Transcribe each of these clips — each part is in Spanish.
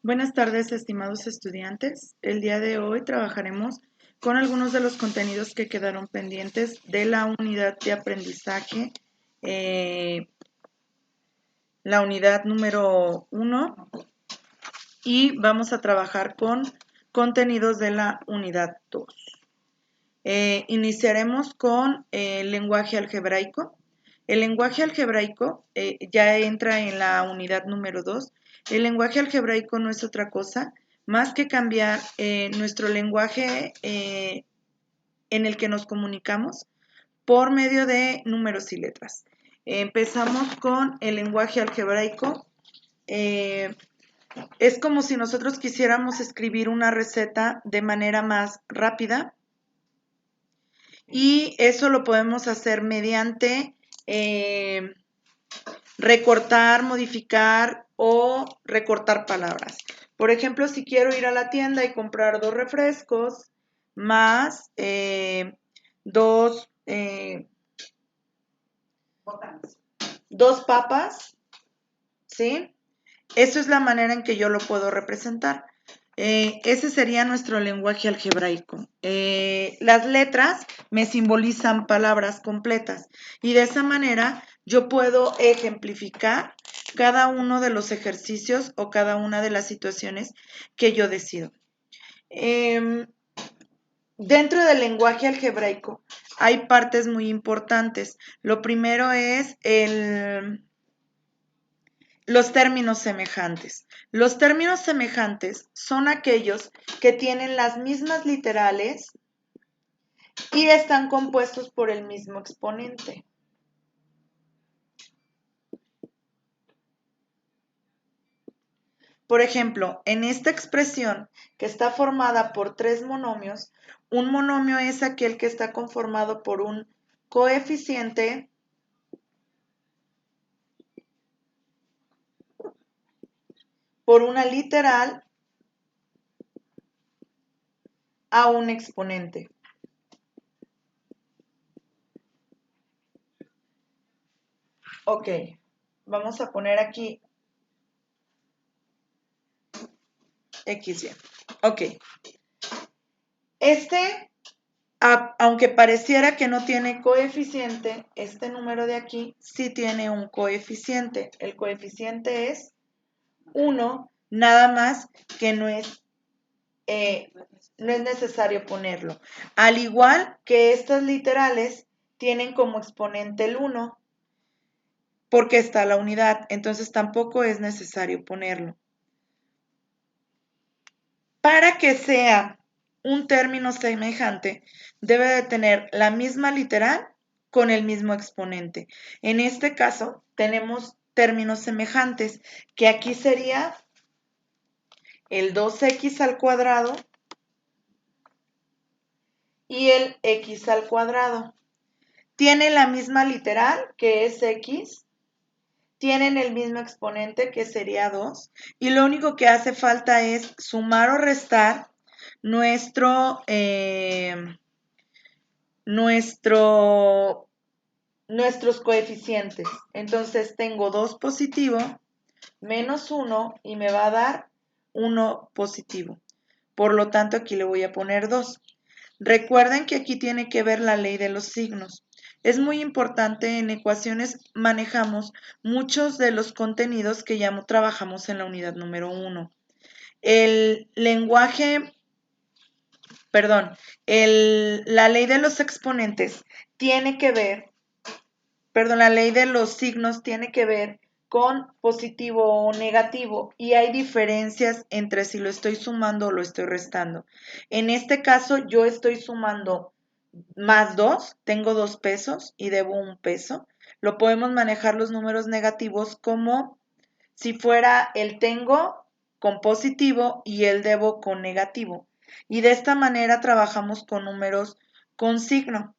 Buenas tardes, estimados estudiantes. El día de hoy trabajaremos con algunos de los contenidos que quedaron pendientes de la unidad de aprendizaje, la unidad número 1, y vamos a trabajar con contenidos de la unidad 2. Iniciaremos con el lenguaje algebraico. El lenguaje algebraico ya entra en la unidad número 2. El lenguaje algebraico no es otra cosa más que cambiar nuestro lenguaje en el que nos comunicamos por medio de números y letras. Empezamos con el lenguaje algebraico. Es como si nosotros quisiéramos escribir una receta de manera más rápida, y eso lo podemos hacer mediante recortar, modificar o recortar palabras. Por ejemplo, si quiero ir a la tienda y comprar 2 refrescos más 2 papas, ¿sí? Eso es la manera en que yo lo puedo representar. Ese sería nuestro lenguaje algebraico. Las letras me simbolizan palabras completas y de esa manera yo puedo ejemplificar cada uno de los ejercicios o cada una de las situaciones que yo decido. Dentro del lenguaje algebraico hay partes muy importantes. Lo primero es los términos semejantes. Los términos semejantes son aquellos que tienen las mismas literales y están compuestos por el mismo exponente. Por ejemplo, en esta expresión que está formada por 3 monomios, un monomio es aquel que está conformado por un coeficiente por una literal a un exponente. Ok, vamos a poner aquí XY. Ok. Aunque pareciera que no tiene coeficiente, este número de aquí sí tiene un coeficiente. El coeficiente es 1, nada más que no es necesario ponerlo. Al igual que estas literales tienen como exponente el 1, porque está la unidad, entonces tampoco es necesario ponerlo. Para que sea un término semejante, debe de tener la misma literal con el mismo exponente. En este caso, tenemos términos semejantes, que aquí sería el 2x al cuadrado y el x al cuadrado. Tiene la misma literal, que es x, tienen el mismo exponente, que sería 2, y lo único que hace falta es sumar o restar nuestros coeficientes. Entonces tengo 2 positivo menos 1 y me va a dar 1 positivo. Por lo tanto, aquí le voy a poner 2. Recuerden que aquí tiene que ver la ley de los signos. Es muy importante, en ecuaciones manejamos muchos de los contenidos que ya trabajamos en la unidad número 1. El lenguaje, la ley de los exponentes tiene que ver, la ley de los signos tiene que ver con positivo o negativo, y hay diferencias entre si lo estoy sumando o lo estoy restando. En este caso yo estoy sumando más 2, tengo 2 pesos y debo 1 peso. Lo podemos manejar los números negativos como si fuera el tengo con positivo y el debo con negativo. Y de esta manera trabajamos con números con signo.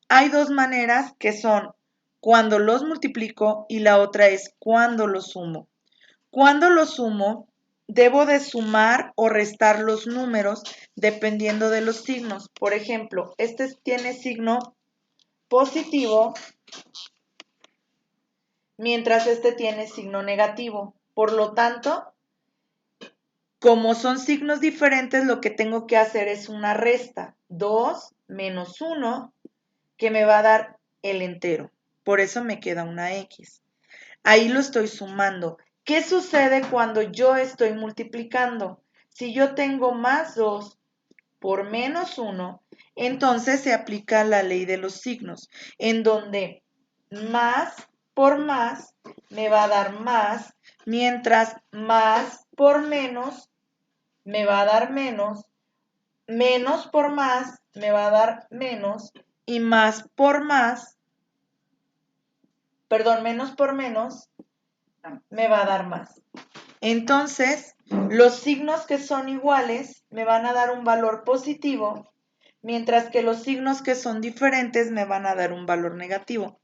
Hay 2 maneras, que son cuando los multiplico y la otra es cuando los sumo. Cuando los sumo, debo de sumar o restar los números dependiendo de los signos. Por ejemplo, este tiene signo positivo, mientras este tiene signo negativo. Por lo tanto, Como son signos diferentes, lo que tengo que hacer es una resta. 2 menos 1, que me va a dar el entero. Por eso me queda una X. Ahí lo estoy sumando. ¿Qué sucede cuando yo estoy multiplicando? Si yo tengo más 2 por menos 1, entonces se aplica la ley de los signos, en donde más por más me va a dar más, mientras más por menos me va a dar menos, menos por más me va a dar menos, y más por más, perdón, menos por menos me va a dar más. Entonces, los signos que son iguales me van a dar un valor positivo, mientras que los signos que son diferentes me van a dar un valor negativo.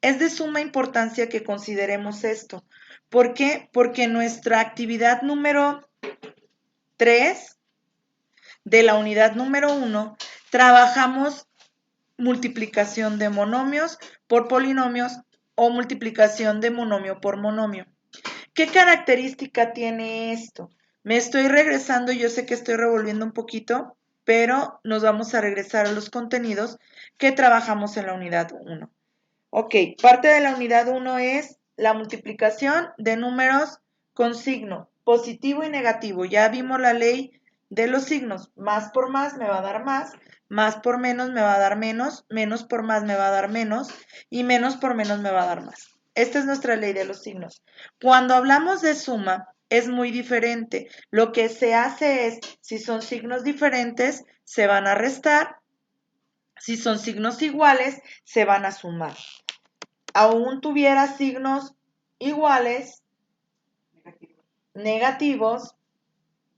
Es de suma importancia que consideremos esto. ¿Por qué? Porque nuestra actividad número 3 de la unidad número 1 trabajamos multiplicación de monomios por polinomios o multiplicación de monomio por monomio. ¿Qué característica tiene esto? Me estoy regresando, yo sé que estoy revolviendo un poquito, pero nos vamos a regresar a los contenidos que trabajamos en la unidad 1. Ok, parte de la unidad 1 es la multiplicación de números con signo positivo y negativo. Ya vimos la ley de los signos. Más por más me va a dar más por menos me va a dar menos por más me va a dar menos y menos por menos me va a dar más. Esta es nuestra ley de los signos. Cuando hablamos de suma, es muy diferente. Lo que se hace es, si son signos diferentes, se van a restar. Si son signos iguales, se van a sumar. Aún tuviera signos iguales, negativos,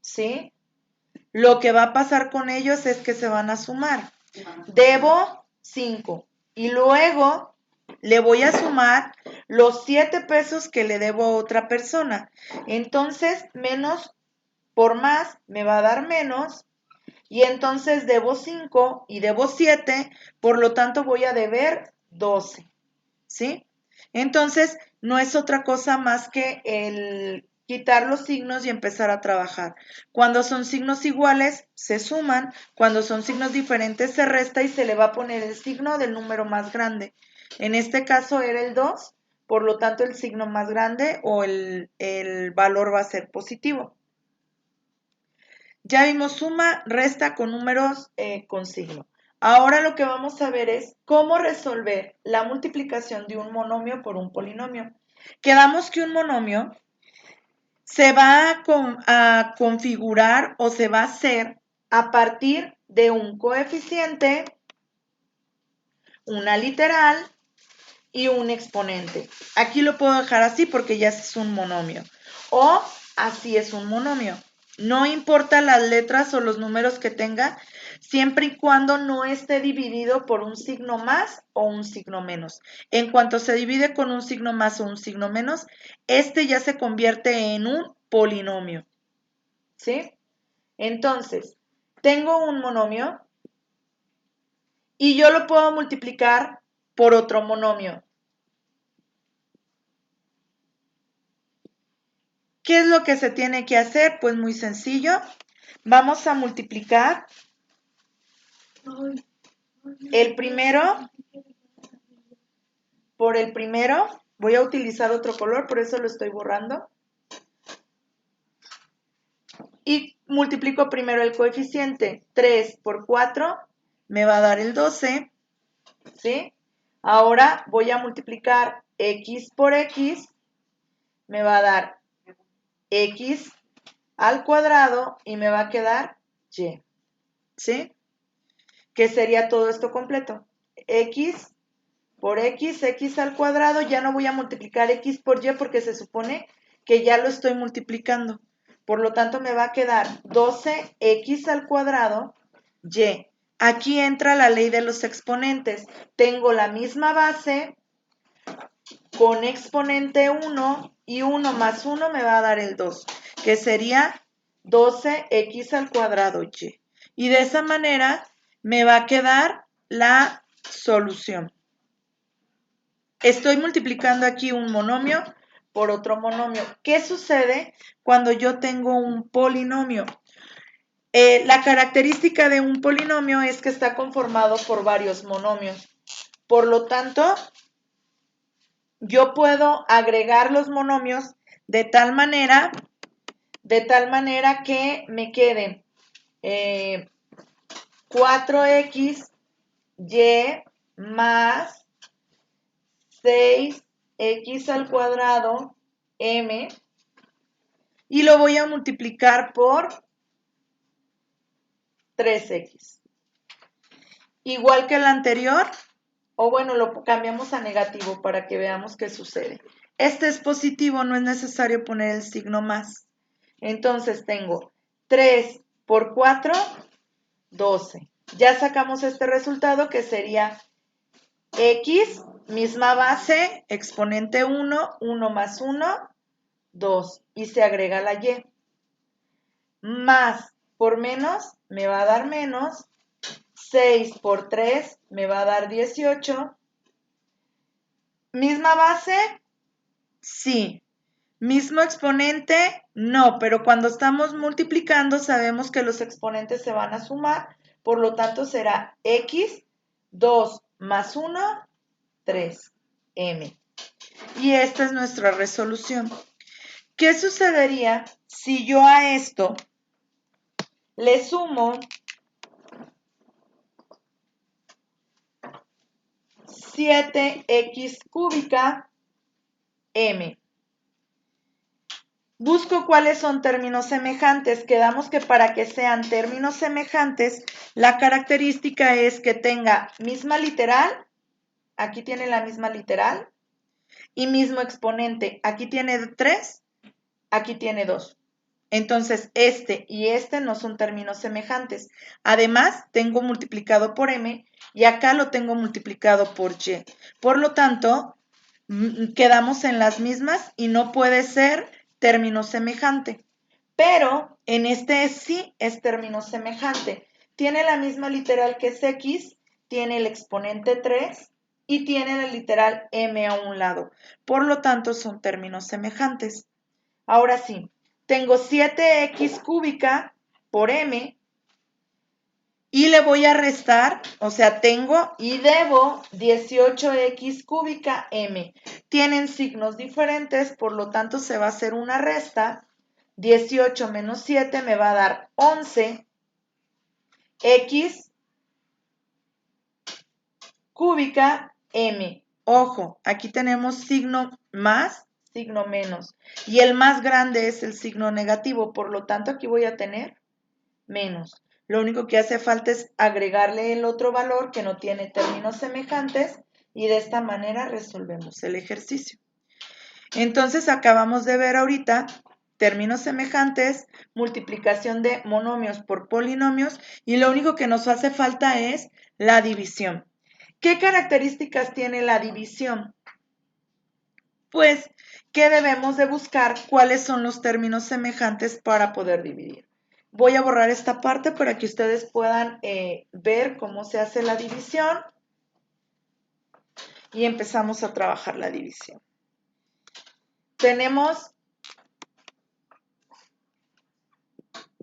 ¿sí? Lo que va a pasar con ellos es que se van a sumar. Debo 5 y luego le voy a sumar los 7 pesos que le debo a otra persona. Entonces, menos por más me va a dar menos y entonces debo 5 y debo 7, por lo tanto voy a deber 12, ¿sí? Entonces, no es otra cosa más que el quitar los signos y empezar a trabajar. Cuando son signos iguales, se suman. Cuando son signos diferentes, se resta y se le va a poner el signo del número más grande. En este caso era el 2, por lo tanto el signo más grande o el valor va a ser positivo. Ya vimos suma, resta con números con signo. Ahora lo que vamos a ver es cómo resolver la multiplicación de un monomio por un polinomio. Quedamos que un monomio se va a configurar o se va a hacer a partir de un coeficiente, una literal y un exponente. Aquí lo puedo dejar así porque ya es un monomio. O así es un monomio. No importa las letras o los números que tenga, siempre y cuando no esté dividido por un signo más o un signo menos. En cuanto se divide con un signo más o un signo menos, este ya se convierte en un polinomio. ¿Sí? Entonces, tengo un monomio y yo lo puedo multiplicar por otro monomio. ¿Qué es lo que se tiene que hacer? Pues muy sencillo. Vamos a multiplicar el primero por el primero. Voy a utilizar otro color, por eso lo estoy borrando. Y multiplico primero el coeficiente. 3 por 4 me va a dar el 12. ¿Sí? Ahora voy a multiplicar x por x. Me va a dar x al cuadrado y me va a quedar y. ¿Sí? ¿Qué sería todo esto completo? X por x, x al cuadrado. Ya no voy a multiplicar x por y porque se supone que ya lo estoy multiplicando. Por lo tanto, me va a quedar 12x al cuadrado y. Aquí entra la ley de los exponentes. Tengo la misma base con exponente 1 y 1 más 1 me va a dar el 2, que sería 12x al cuadrado y. Y de esa manera me va a quedar la solución. Estoy multiplicando aquí un monomio por otro monomio. ¿Qué sucede cuando yo tengo un polinomio? La característica de un polinomio es que está conformado por varios monomios. Por lo tanto, yo puedo agregar los monomios de tal manera que me queden 4x y más 6x al cuadrado m y lo voy a multiplicar por 3x. Igual que el anterior, o bueno, lo cambiamos a negativo para que veamos qué sucede. Este es positivo, no es necesario poner el signo más. Entonces tengo 3 por 4, 12. Ya sacamos este resultado que sería x, misma base, exponente 1, 1 más 1, 2. Y se agrega la y. Más por menos me va a dar menos. 6 por 3 me va a dar 18. ¿Misma base? Sí. ¿Mismo exponente? No, pero cuando estamos multiplicando sabemos que los exponentes se van a sumar, por lo tanto será x, 2 más 1, 3m. Y esta es nuestra resolución. ¿Qué sucedería si yo a esto le sumo 7x cúbica m? Busco cuáles son términos semejantes. Quedamos que para que sean términos semejantes, la característica es que tenga misma literal, aquí tiene la misma literal, y mismo exponente. Aquí tiene 3, aquí tiene 2. Entonces, este y este no son términos semejantes. Además, tengo multiplicado por m y acá lo tengo multiplicado por y. Por lo tanto, quedamos en las mismas y no puede ser término semejante. Pero en este sí es término semejante. Tiene la misma literal que es x, tiene el exponente 3 y tiene la literal m a un lado. Por lo tanto, son términos semejantes. Ahora sí, tengo 7x cúbica por m y le voy a restar, o sea, tengo y debo 18x cúbica m. Tienen signos diferentes, por lo tanto se va a hacer una resta. 18 menos 7 me va a dar 11 x cúbica m. Ojo, aquí tenemos signo más, signo menos. Y el más grande es el signo negativo, por lo tanto aquí voy a tener menos. Lo único que hace falta es agregarle el otro valor que no tiene términos semejantes y de esta manera resolvemos el ejercicio. Entonces acabamos de ver ahorita términos semejantes, multiplicación de monomios por polinomios y lo único que nos hace falta es la división. ¿Qué características tiene la división? Pues que debemos de buscar cuáles son los términos semejantes para poder dividir. Voy a borrar esta parte para que ustedes puedan ver cómo se hace la división y empezamos a trabajar la división. Tenemos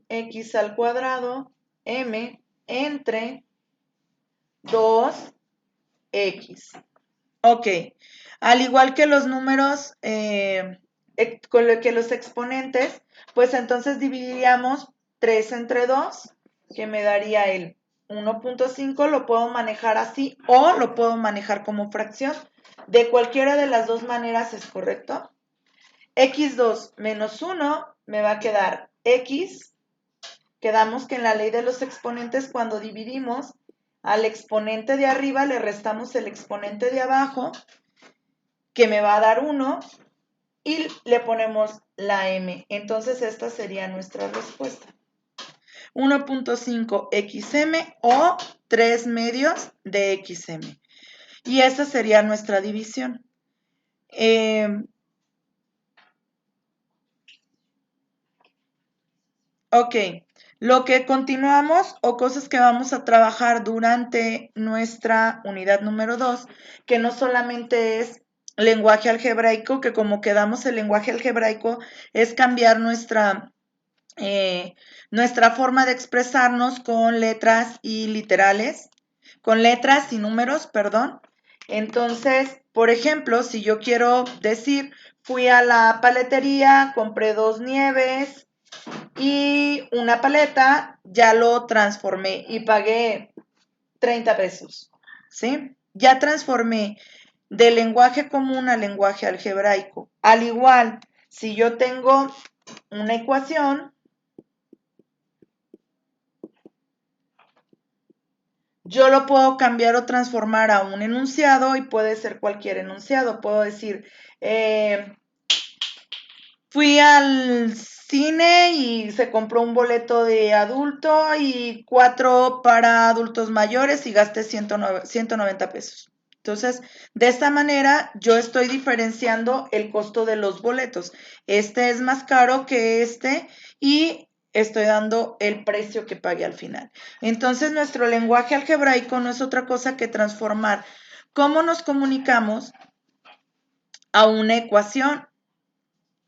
x al cuadrado m entre 2x. Ok, al igual que los números, con lo que los exponentes, pues entonces dividiríamos 3 entre 2, que me daría el 1.5, lo puedo manejar así o lo puedo manejar como fracción. De cualquiera de las dos maneras es correcto. x2 menos 1 me va a quedar x. Quedamos que en la ley de los exponentes cuando dividimos al exponente de arriba le restamos el exponente de abajo, que me va a dar 1, y le ponemos la m. Entonces esta sería nuestra respuesta. 1.5 xm o 3 medios de xm. Y esa sería nuestra división. Ok, lo que continuamos o cosas que vamos a trabajar durante nuestra unidad número 2, que no solamente es lenguaje algebraico, que como quedamos el lenguaje algebraico es cambiar nuestra forma de expresarnos con letras y literales, con letras y números, perdón. Entonces, por ejemplo, si yo quiero decir, fui a la paletería, compré 2 nieves y una paleta, ya lo transformé y pagué 30 pesos, ¿sí? Ya transformé de lenguaje común a lenguaje algebraico. Al igual, si yo tengo una ecuación, yo lo puedo cambiar o transformar a un enunciado y puede ser cualquier enunciado. Puedo decir, fui al cine y se compró un boleto de adulto y 4 para adultos mayores y gasté 190 pesos. Entonces, de esta manera yo estoy diferenciando el costo de los boletos. Este es más caro que este y estoy dando el precio que pagué al final. Entonces, nuestro lenguaje algebraico no es otra cosa que transformar cómo nos comunicamos a una ecuación,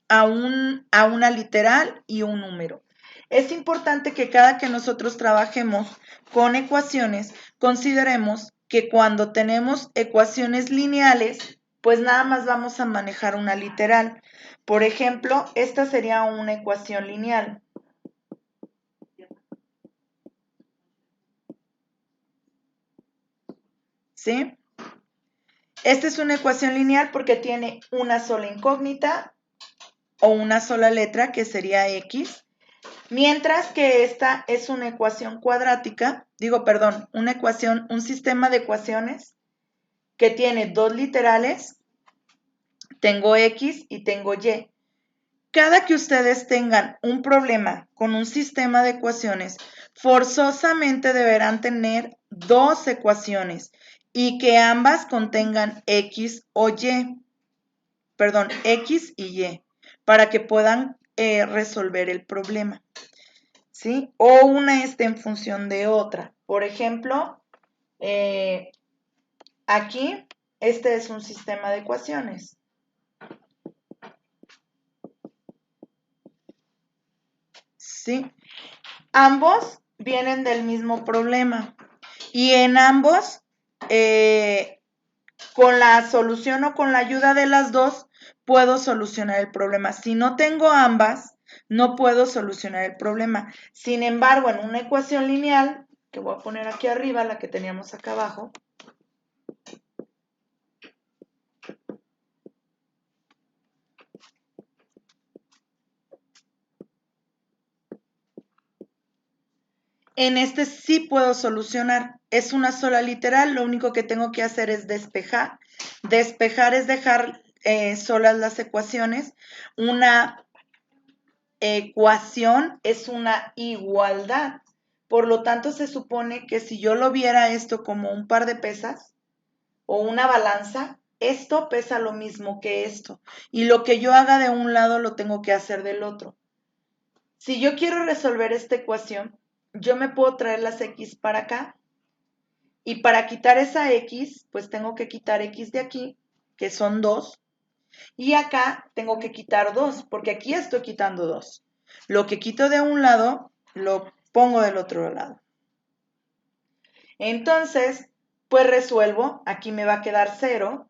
a una literal y un número. Es importante que cada que nosotros trabajemos con ecuaciones, consideremos que cuando tenemos ecuaciones lineales, pues nada más vamos a manejar una literal. Por ejemplo, esta sería una ecuación lineal. ¿Sí? Esta es una ecuación lineal porque tiene una sola incógnita o una sola letra, que sería X. Mientras que esta es una ecuación cuadrática, un sistema de ecuaciones que tiene 2 literales, tengo X y tengo Y. Cada que ustedes tengan un problema con un sistema de ecuaciones, forzosamente deberán tener 2 ecuaciones y que ambas contengan X o Y, X y Y, para que puedan resolver el problema. ¿Sí? O una esté en función de otra. Por ejemplo, aquí, este es un sistema de ecuaciones. ¿Sí? Ambos vienen del mismo problema. Y en ambos, con la solución o con la ayuda de las dos, puedo solucionar el problema. Si no tengo ambas, no puedo solucionar el problema. Sin embargo, en una ecuación lineal, que voy a poner aquí arriba, la que teníamos acá abajo, en este sí puedo solucionar. Es una sola literal, lo único que tengo que hacer es despejar. Despejar es dejar solas las ecuaciones. Una ecuación es una igualdad. Por lo tanto, se supone que si yo lo viera esto como un par de pesas o una balanza, esto pesa lo mismo que esto. Y lo que yo haga de un lado lo tengo que hacer del otro. Si yo quiero resolver esta ecuación, yo me puedo traer las X para acá. Y para quitar esa X, pues tengo que quitar X de aquí, que son 2. Y acá tengo que quitar 2, porque aquí estoy quitando 2. Lo que quito de un lado, lo pongo del otro lado. Entonces, pues resuelvo. Aquí me va a quedar 0.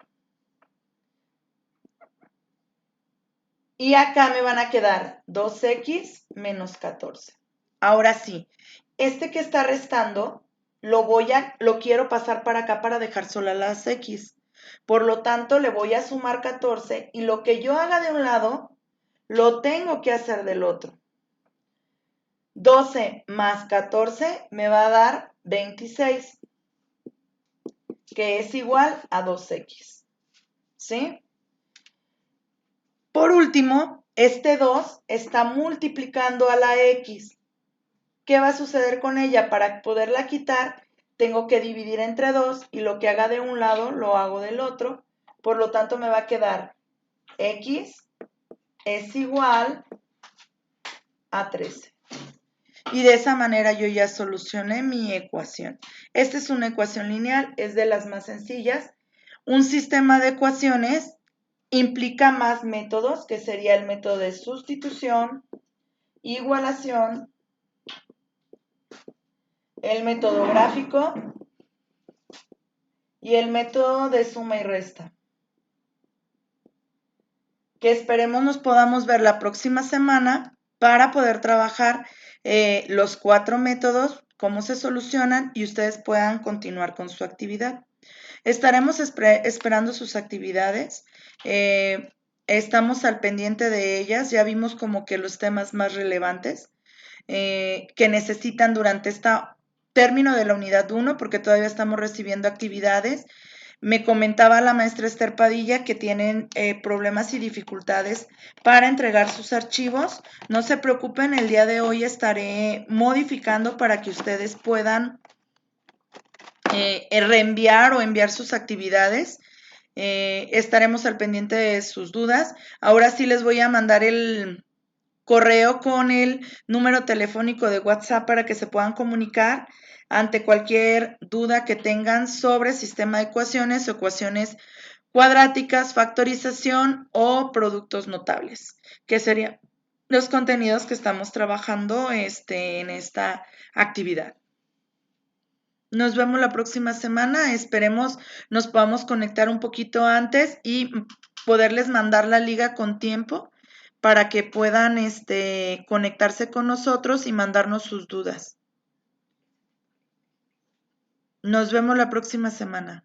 Y acá me van a quedar 2x menos 14. Ahora sí, este que está restando, lo quiero pasar para acá para dejar sola las x. Por lo tanto, le voy a sumar 14 y lo que yo haga de un lado, lo tengo que hacer del otro. 12 más 14 me va a dar 26, que es igual a 2x. ¿Sí? Por último, este 2 está multiplicando a la x. ¿Qué va a suceder con ella? Para poderla quitar, tengo que dividir entre 2 y lo que haga de un lado, lo hago del otro. Por lo tanto, me va a quedar x es igual a 13. Y de esa manera yo ya solucioné mi ecuación. Esta es una ecuación lineal, es de las más sencillas. Un sistema de ecuaciones implica más métodos, que sería el método de sustitución, igualación, el método gráfico y el método de suma y resta, que esperemos nos podamos ver la próxima semana para poder trabajar los 4 métodos, cómo se solucionan y ustedes puedan continuar con su actividad. Estaremos esperando sus actividades. Estamos al pendiente de ellas. Ya vimos como que los temas más relevantes que necesitan durante este término de la unidad 1, porque todavía estamos recibiendo actividades. Me comentaba la maestra Esther Padilla que tienen problemas y dificultades para entregar sus archivos. No se preocupen, el día de hoy estaré modificando para que ustedes puedan reenviar o enviar sus actividades. Estaremos al pendiente de sus dudas. Ahora sí les voy a mandar el correo con el número telefónico de WhatsApp para que se puedan comunicar ante cualquier duda que tengan sobre sistema de ecuaciones, ecuaciones cuadráticas, factorización o productos notables, que serían los contenidos que estamos trabajando en esta actividad. Nos vemos la próxima semana. Esperemos nos podamos conectar un poquito antes y poderles mandar la liga con tiempo para que puedan conectarse con nosotros y mandarnos sus dudas. Nos vemos la próxima semana.